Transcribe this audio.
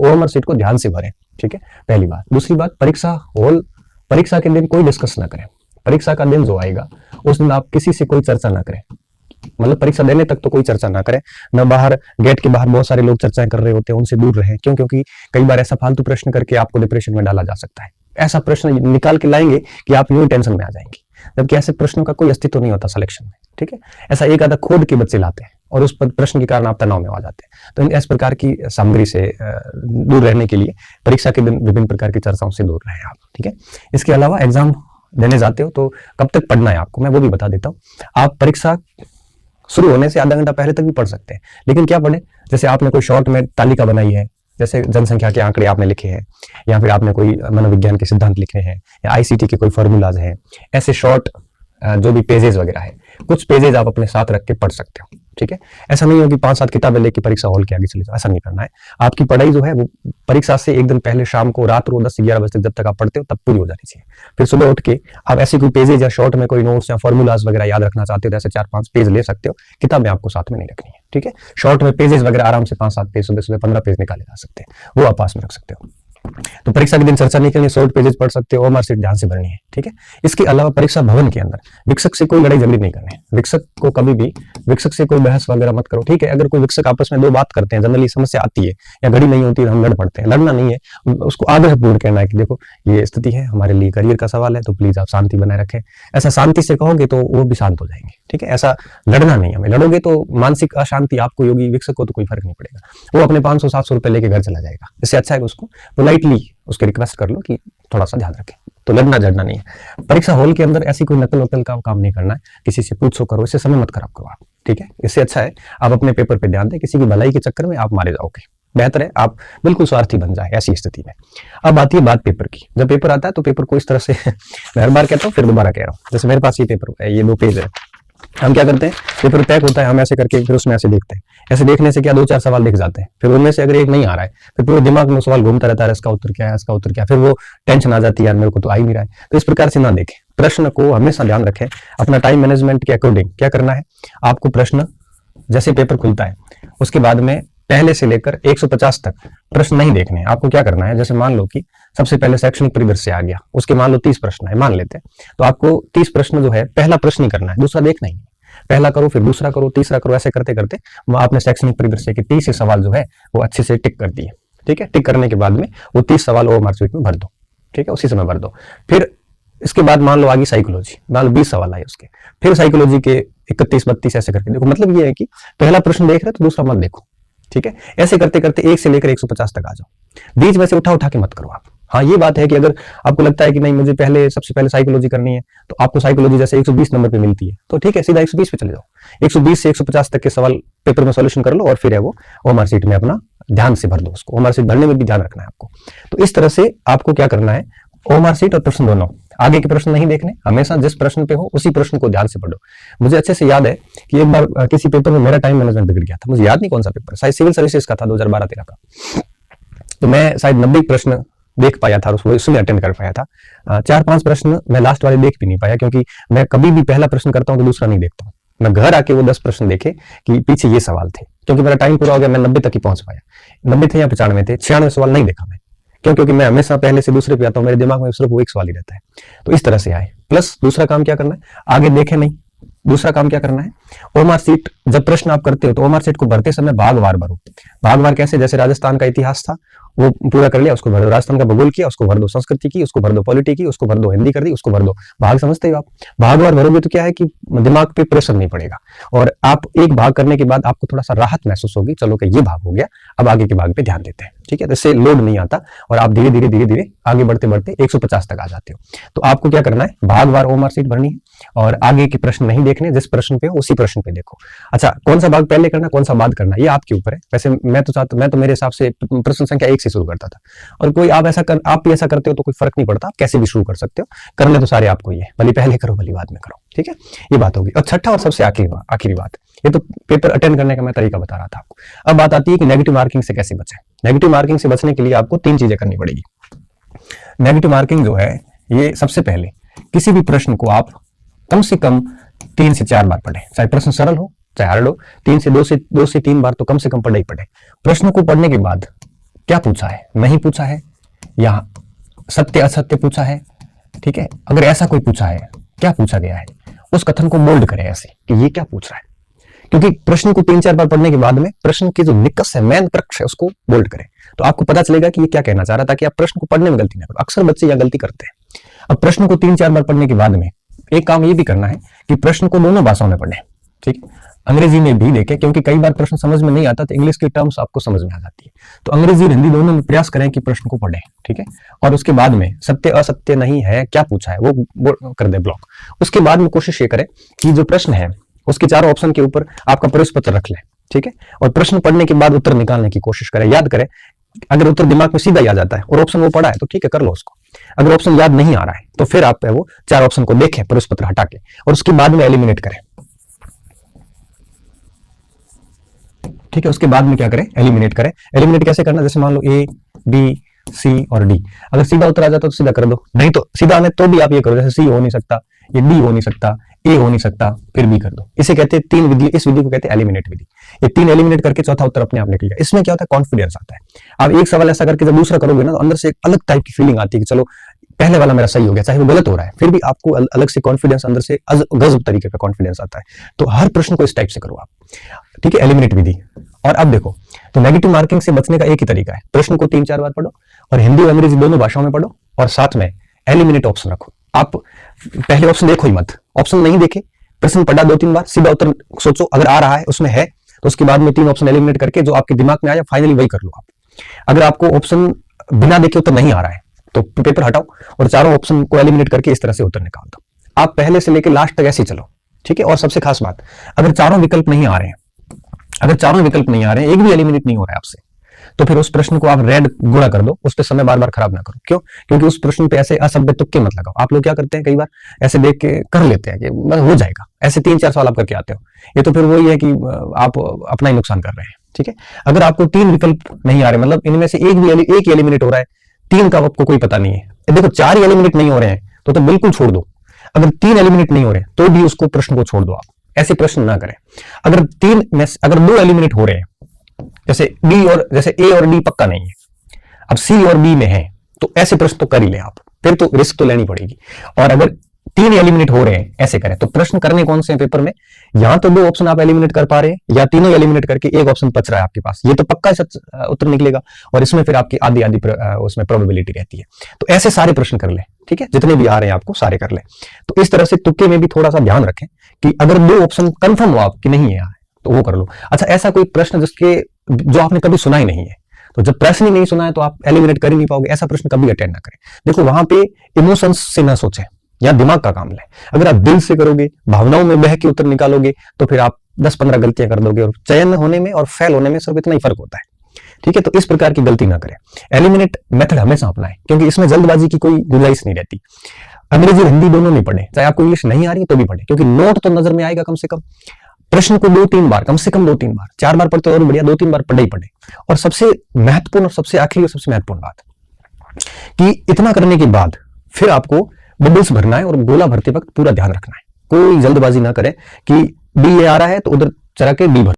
OMR sheet को ध्यान से भरें, ठीक है, पहली बात। दूसरी बात, परीक्षा के दिन कोई डिस्कस ना करें। परीक्षा का दिन जो आएगा उस दिन आप किसी से कोई चर्चा ना करें, मतलब परीक्षा देने तक तो कोई चर्चा ना करें, न बाहर गेट के बाहर बहुत सारे लोग चर्चाएं कर रहे होते हैं, उनसे दूर रहें। क्यों? क्योंकि कई बार ऐसा फालतू प्रश्न करके आपको डिप्रेशन में डाला जा सकता है। ऐसा प्रश्न निकाल के लाएंगे कि आप यूं टेंशन में आ जाएंगे, जबकि ऐसे प्रश्नों का कोई अस्तित्व नहीं होता सिलेक्शन में, ठीक है। ऐसा एक आधा खोद के बच्चे लाते हैं और उस प्रश्न के कारण आप तनाव में आ जाते हैं। तो इस प्रकार की सामग्री से दूर रहने के लिए परीक्षा के दिन विभिन्न प्रकार की चर्चाओं से दूर रहें आप, ठीक है। इसके अलावा एग्जाम देने जाते हो तो कब तक पढ़ना है आपको, मैं वो भी बता देता हूँ। आप परीक्षा शुरू होने से आधा घंटा पहले तक भी पढ़ सकते हैं, लेकिन क्या पढ़ें? जैसे आपने कोई शॉर्ट में तालिका बनाई है, जैसे जनसंख्या के आंकड़े आपने लिखे हैं, या फिर आपने कोई मनोविज्ञान के सिद्धांत लिखे हैं, या आईसीटी के कोई फॉर्मूलाज हैं, ऐसे शॉर्ट जो भी पेजेस वगैरह है, कुछ पेजेस आप अपने साथ रख के पढ़ सकते हो, ठीक है। ऐसा नहीं हो कि 5-7 किताबें लेके परीक्षा हॉल के आगे चले जाओ, ऐसा नहीं करना है। आपकी पढ़ाई जो है वो परीक्षा से एक दिन पहले शाम को, रात को 10 से 11 बजे तक जब तक आप पढ़ते हो तब पूरी हो जानी चाहिए। फिर सुबह उठ के आप ऐसे कोई पेजेज या शॉर्ट में कोई नोट्स या फॉर्मूलाज वगैरह याद रखना चाहते हो तो ऐसे 4-5 पेज ले सकते हो, किताबें आपको साथ में नहीं रखनी है, ठीक है। शॉर्ट में पेजेस वगैरह आराम से 5-7 पेज, सुबह सुबह 15 पेज निकाले जा सकते हैं, वो आप पास में रख सकते हो। तो परीक्षा के दिन चर्चा नहीं करनी, शॉर्ट पेजेस पढ़ सकते हो, ओएमआर शीट ध्यान से भरनी है, ठीक है। इसके अलावा परीक्षा भवन के अंदर विक्षक से कोई लड़ाई झगड़ी नहीं करनी। विक्षक से कोई बहस वगैरह मत करो, ठीक है। अगर कोई विक्षक आपस में दो बात करते हैं, जनरली समस्या आती है या घड़ी नहीं होती है, हम लड़ पड़ते हैं। लड़ना नहीं है, उसको आग्रहपूर्ण कहना है कि देखो ये स्थिति है, हमारे लिए करियर का सवाल है, तो प्लीज आप शांति बनाए रखें। ऐसा शांति से कहोगे तो वो भी शांत हो जाएंगे, ठीक है। ऐसा लड़ना नहीं है, लड़ोगे तो मानसिक अशांति आपको होगी, विक्षक को तो कोई फर्क नहीं पड़ेगा, वो अपने 500-700 रुपए लेके घर चला जाएगा। इससे अच्छा है उसको पोलाइटली उसके रिक्वेस्ट कर लो कि थोड़ा सा ध्यान रखें। तो लड़ना झगड़ना नहीं है। परीक्षा हॉल के अंदर ऐसी कोई नकल वकल का काम नहीं करना है, किसी से पूछो करो, इससे समय मत खराब करो आप, ठीक है। इससे अच्छा है आप अपने पेपर पे ध्यान दें, किसी की भलाई के चक्कर में आप मारे जाओगे, बेहतर है आप बिल्कुल स्वार्थी बन जाए ऐसी स्थिति में। अब आती है बात पेपर की। जब पेपर आता है तो पेपर को इस तरह से मैं हर बार कहता हूँ फिर दोबारा कह रहा हूँ, जैसे मेरे पास ये पेपर है, ये 2 पेज है, हम क्या करते हैं, पेपर पैक होता है, हम ऐसे करके फिर उसमें ऐसे देखते हैं। ऐसे देखने से क्या 2-4 सवाल दिख जाते हैं, फिर उनमें से अगर एक नहीं आ रहा है फिर पूरे दिमाग में सवाल घूमता रहता है, इसका उत्तर क्या है, इसका उत्तर क्या है, फिर वो टेंशन आ जाती है, यार मेरे को तो आ ही नहीं रहा है। तो इस प्रकार से ना देखें, प्रश्न को हमेशा ध्यान रखें। अपना टाइम मैनेजमेंट के अकॉर्डिंग क्या करना है, आपको प्रश्न जैसे पेपर खुलता है उसके बाद में पहले से लेकर 150 तक प्रश्न नहीं देखने हैं। आपको क्या करना है, जैसे मान लो कि सबसे पहले शैक्षणिक परिदृश्य आ गया, उसके मान लो 30 प्रश्न है, मान लेते हैं, तो आपको 30 प्रश्न जो है पहला प्रश्न ही करना है, दूसरा देखना ही नहीं। पहला करो, फिर दूसरा करो, तीसरा करो, ऐसे करते करते आपने शैक्षणिक परिदृश्य के 30 सवाल जो है वो अच्छे से टिक कर दिए, ठीक है। टिक करने के बाद में वो 30 सवाल ओएमआर शीट में भर दो, ठीक है, उसी समय भर दो। फिर इसके बाद मान लो आगे साइकोलॉजी, मान लो 20 सवाल आए उसके, फिर साइकोलॉजी के 31-32 ऐसे करके देखो। मतलब ये है कि पहला प्रश्न देख रहे तो दूसरा मत देखो, ठीक है। ऐसे करते करते 1 से लेकर 150 तक आ जाओ। बीच में से उठा के मत करो आप। हाँ, ये बात है कि अगर आपको लगता है कि नहीं मुझे सबसे पहले साइकोलॉजी करनी है, तो आपको साइकोलॉजी जैसे 120 नंबर पे मिलती है तो ठीक है, सीधा 120 पे चले जाओ। 120 से 150 तक के सवाल पेपर में सॉल्यूशन कर लो और फिर है वो ओएमआर शीट में अपना ध्यान से भर दो उसको। ओएमआर शीट भरने में भी ध्यान रखना है आपको। तो इस तरह से आपको क्या करना है, ओएमआर शीट और प्रश्न दोनों, आगे के प्रश्न नहीं देखने, हमेशा जिस प्रश्न पे हो उसी प्रश्न को ध्यान से पढ़ो। मुझे अच्छे से याद है कि एक बार किसी पेपर में मेरा टाइम मैनेजमेंट बिगड़ गया था, मुझे याद नहीं कौन सा पेपर, शायद सिविल सर्विसेज का था 2012-13 का। तो मैं शायद 90 प्रश्न देख पाया था, उसमें अटेंड कर पाया था। 4-5 प्रश्न मैं लास्ट वाले देख भी नहीं पाया, क्योंकि मैं कभी भी पहला प्रश्न करता हूं तो दूसरा नहीं देखता हूं। मैं घर आके वो 10 प्रश्न देखे कि पीछे ये सवाल थे, क्योंकि मेरा टाइम पूरा हो गया, मैं 90 तक ही पहुंच पाया। 90 थे या 95 थे, 96 सवाल नहीं देखा मैं, क्योंकि मैं हमेशा पहले से दूसरे पे आता हूं, मेरे दिमाग में सिर्फ वो एक सवाल ही रहता है। तो इस तरह से आए। प्लस दूसरा काम क्या करना है, आगे देखे नहीं, दूसरा काम क्या करना है, ओएमआर शीट जब प्रश्न आप करते हो तो ओएमआर शीट को भरते समय भागवार भरो। भागवार कैसे, जैसे राजस्थान का इतिहास था वो पूरा कर लिया, उसको भर दो। राजस्थान का भूगोल किया, उसको भर दो। संस्कृति की, उसको भर दो। पॉलिटी की, उसको भर दो। हिंदी कर दी, उसको भर दो। भाग समझते हो आप? भागवार भरोगे तो क्या है कि दिमाग पे प्रेशर नहीं पड़ेगा, और आप एक भाग करने के बाद आपको थोड़ा सा राहत महसूस होगी, चलो कि ये भाग हो गया, अब आगे के भाग पे ध्यान देते हैं, ठीक है। तो इससे लोड नहीं आता और आप धीरे धीरे आगे बढ़ते बढ़ते 150 तक आ जाते हो। तो आपको क्या करना है, भागवार ओएमआर शीट भरनी है और आगे के प्रश्न नहीं देखने, जिस प्रश्न पे हो उसी प्रश्न पे देखो। अच्छा, कौन सा भाग पहले करना, कौन सा बाद करना, ये आपके ऊपर है। वैसे मैं तो मेरे हिसाब से प्रश्न संख्या 1 से शुरू करता था, और कोई आप भी ऐसा करते हो तो कोई फर्क नहीं पड़ता, आप कैसे भी शुरू कर सकते हो। करने तो सारे आपको ही है, भले पहले करो भले बाद में करो, ठीक है। ये बात होगी। और छठा और सबसे आखिरी बात, ये तो पेपर अटेंड करने का मैं तरीका बता रहा था आपको। अब बात आती है कि नेगेटिव मार्किंग से कैसे बचें। नेगेटिव मार्किंग से बचने के लिए आपको 3 चीजें करनी पड़ेगी। नेगेटिव मार्किंग जो है, ये सबसे पहले किसी भी प्रश्न को आप कम से कम 3 से 4 बार पढ़ें, चाहे प्रश्न सरल हो चाहे हार्ड हो। 2 से 3 बार तो कम से कम पढ़े ही पढ़े। प्रश्न को पढ़ने के बाद क्या पूछा है, नहीं पूछा है, या सत्य असत्य पूछा है, ठीक है। अगर ऐसा कोई पूछा है, क्या पूछा गया है, उस कथन को बोल्ड करें ऐसे कि ये क्या पूछ रहा है, क्योंकि प्रश्न को 3-4 बार पढ़ने के बाद में प्रश्न की जो निकष है, मेन पक्ष है, उसको बोल्ड करें, तो आपको पता चलेगा कि ये क्या कहना चाह रहा था, ताकि आप प्रश्न को पढ़ने में गलती ना करो। अक्सर बच्चे यह गलती करते हैं। अब प्रश्न को 3-4 बार पढ़ने के बाद में एक काम ये भी करना है कि प्रश्न को दोनों भाषाओं में पढ़ें, ठीक है, अंग्रेजी में भी देखें, क्योंकि कई बार प्रश्न समझ में नहीं आता तो इंग्लिश की टर्म्स आपको समझ में आ जाती है। तो अंग्रेजी और हिंदी दोनों में प्रयास करें कि प्रश्न को पढ़ें, ठीक है। और उसके बाद में सत्य असत्य नहीं है, क्या पूछा है, वो कर दे ब्लॉक। उसके बाद में कोशिश ये करें कि जो प्रश्न है उसके चारों ऑप्शन के ऊपर आपका प्रश्न पत्र रख लें, ठीक है। और प्रश्न पढ़ने के बाद उत्तर निकालने की कोशिश करें। याद करें, अगर उत्तर दिमाग में सीधा ही आ जाता है और ऑप्शन वो पढ़ा है तो ठीक है, कर लो उसको। अगर ऑप्शन याद नहीं आ रहा है तो फिर आप वो 4 ऑप्शन को देखें प्रश्न पत्र हटा के, और उसके बाद में एलिमिनेट करें, ठीक है। उसके बाद में क्या करें, एलिमिनेट करें। एलिमिनेट कैसे करना, जैसे मान लो ए, बी, सी और डी। अगर सीधा उत्तर आ जाता तो सीधा कर दो, नहीं तो सीधा आने तो भी आप ये करो, जैसे सी हो नहीं सकता, ये डी हो नहीं सकता, ए हो नहीं सकता, फिर बी कर दो। इसे कहते हैं 3 विधि, इस विधि को कहते हैं एलिमिनेट विधि। ये 3 एलिमिनेट करके चौथा उत्तर अपने आप निकल गया। इसमें क्या होता है, कॉन्फिडेंस आता है। आप एक सवाल ऐसा करके जब दूसरा करोगे ना, तो अंदर से एक अलग टाइप की फीलिंग आती है कि चलो पहले वाला मेरा सही हो गया, चाहे वो गलत हो रहा है, फिर भी आपको अलग से कॉन्फिडेंस, अंदर से गजब तरीके का कॉन्फिडेंस आता है। तो हर प्रश्न को इस टाइप से करो आप, ठीक है, एलिमिनेट विधि। और अब देखो, तो नेगेटिव मार्किंग से बचने का एक ही तरीका है, प्रश्न को 3-4 बार पढ़ो और हिंदी और अंग्रेजी दोनों भाषाओं में पढ़ो, और साथ में एलिमिनेट ऑप्शन रखो। आप पहले ऑप्शन देखो ही मत, ऑप्शन नहीं देखे, प्रश्न पढ़ा 2-3 बार, सीधा उत्तर सोचो, अगर आ रहा है उसमें है तो उसके बाद में 3 ऑप्शन एलिमिनेट करके जो आपके दिमाग में आया फाइनली वही कर लो आप। अगर आपको ऑप्शन बिना देखे उत्तर नहीं आ रहा है तो पेपर हटाओ और चारों ऑप्शन को एलिमिनेट करके इस तरह से उत्तर निकाल दो। आप पहले से लेकर लास्ट तक ऐसे ही चलो, ठीक है। और सबसे खास बात, अगर चारों विकल्प नहीं आ रहे हैं, एक भी एलिमिनेट नहीं हो रहा है आपसे, तो फिर उस प्रश्न को आप रेड गुणा कर दो, उस पर समय बार बार खराब ना करो। क्यों? क्योंकि उस प्रश्न पे ऐसे असभ्य तुक्के मत लगाओ। आप लोग क्या करते हैं, कई बार ऐसे देख के कर लेते हैं कि हो जाएगा, ऐसे 3-4 सवाल आप करके आते हो, ये तो फिर वही है कि आप अपना ही नुकसान कर रहे हैं, ठीक है। अगर आपको 3 विकल्प नहीं आ रहे, मतलब इनमें से एक एलिमिनेट हो रहा है, 3 का आपको कोई पता नहीं है, देखो 4 एलिमिनेट नहीं हो रहे हैं तो बिल्कुल छोड़ दो। अगर 3 एलिमिनेट नहीं हो रहे तो भी उसको प्रश्न को छोड़ दो, आप ऐसे प्रश्न ना करें। अगर 2 एलिमिनेट हो रहे हैं, जैसे ए और डी पक्का नहीं है, अब सी और बी में है, तो ऐसे प्रश्न तो कर ही ले आप, फिर तो रिस्क तो लेनी पड़ेगी। और अगर 3 एलिमिनेट हो रहे हैं, ऐसे करें। तो प्रश्न करने कौन से हैं पेपर में, यहां तो 2 ऑप्शन आप एलिमिनेट कर पा रहे हैं, या तीनों एलिमिनेट करके एक ऑप्शन बच रहा है आपके पास, ये तो पक्का उत्तर निकलेगा, और इसमें फिर आपकी आधी उसमें प्रोबेबिलिटी रहती है। तो ऐसे सारे प्रश्न कर ले, ठीक है, जितने भी आ रहे हैं आपको सारे कर ले। तो इस तरह से तुक्के में भी थोड़ा सा ध्यान रखें कि अगर 2 ऑप्शन कंफर्म हो आपकी नहीं है तो वो कर लो। अच्छा, ऐसा कोई प्रश्न जो आपने कभी सुना ही नहीं है, तो जब प्रश्न ही नहीं सुना है तो आप एलिमिनेट कर ही नहीं पाओगे, ऐसा प्रश्न कभी अटेंड ना करें। देखो वहां पे इमोशंस से ना सोचें, या दिमाग का काम लें। अगर आप दिल से करोगे, भावनाओं में बह के उत्तर निकालोगे, तो फिर आप 10-15 गलतियां कर दोगे, और चयन होने में और फेल होने में सिर्फ इतना ही फर्क होता है, ठीक है। तो इस प्रकार की गलती ना करें, एलिमिनेट मेथड हमेशा अपनाएं, क्योंकि इसमें जल्दबाजी की कोई गुंजाइश नहीं रहती। अंग्रेजी और हिंदी दोनों में पढ़े, चाहे आपको इंग्लिश नहीं आ रही तो भी पढ़े, क्योंकि नोट तो नजर में आएगा कम से कम। प्रश्न को 2-3 बार, कम से कम 2-3 बार, 4 बार पढ़ते और बढ़िया, 2-3 बार पढ़े ही पढ़े। और सबसे महत्वपूर्ण और सबसे आखिरी और सबसे महत्वपूर्ण बात कि इतना करने के बाद फिर आपको बबल्स भरना है, और गोला भरते वक्त पूरा ध्यान रखना है, कोई जल्दबाजी ना करें कि डी ए आ रहा है तो उधर चला के डी भर